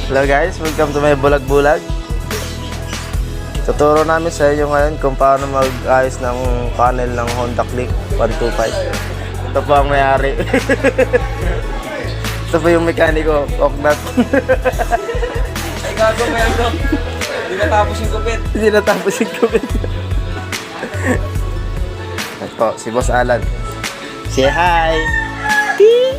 Hello guys, welcome to my bulag-bulag. Tuturo namin sa inyo ngayon kung paano mag-ayos ng panel ng Honda Click 125. Ito po ang may-ari. Ito po yung mekaniko, Oknat. Ay gago mo yan, Dok. Hindi natapos yung gupit. Hindi natapos yung gawin. Ito, si Boss Alan. Say hi! Ting!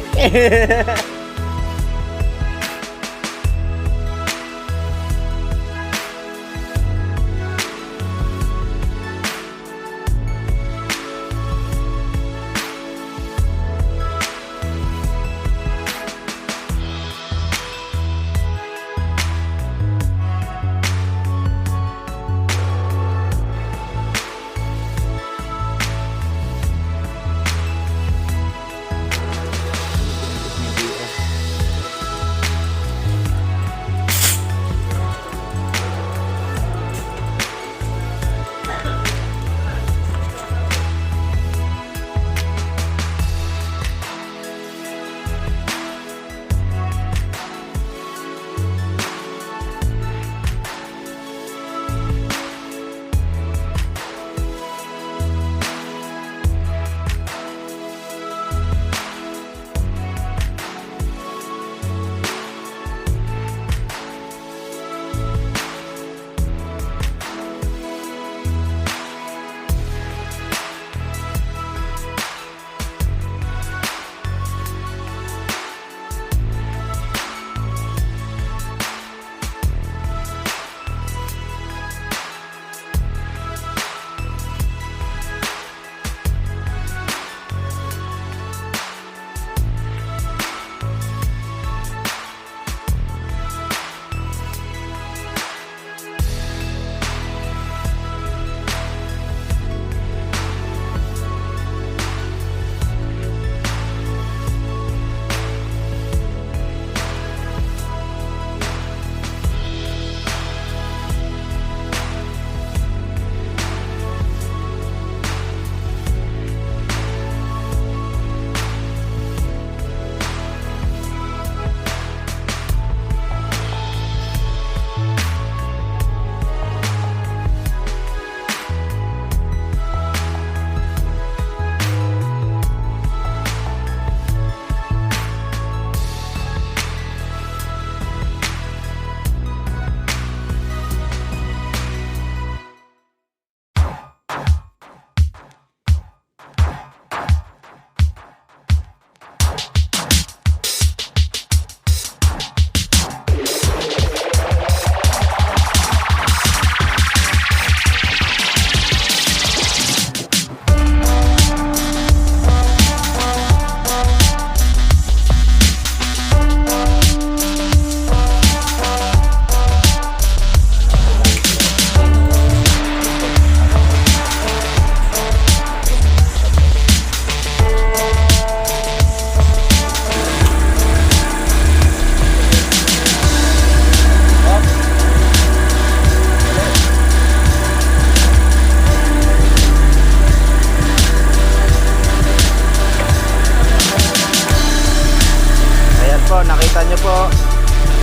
Nakita nyo po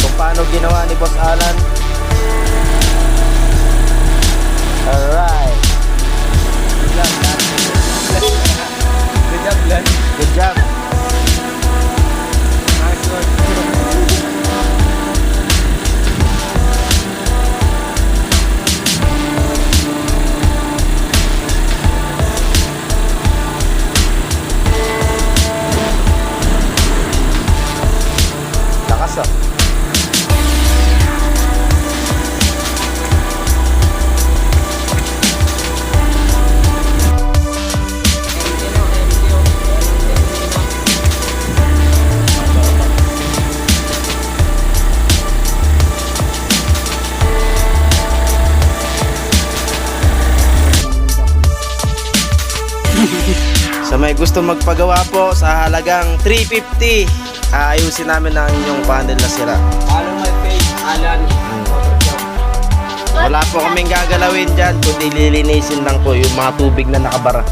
kung paano ginawa ni Boss Alan. Alright. Good job, lad. Good job. Nice work. Lakas ah. Sa may gusto magpagawa po sa halagang 350, aayusin namin ang inyong panel na sira. Follow my page, Alan. Wala po kaming gagalawin dyan, kundi lilinisin lang po yung mga tubig na nakabara.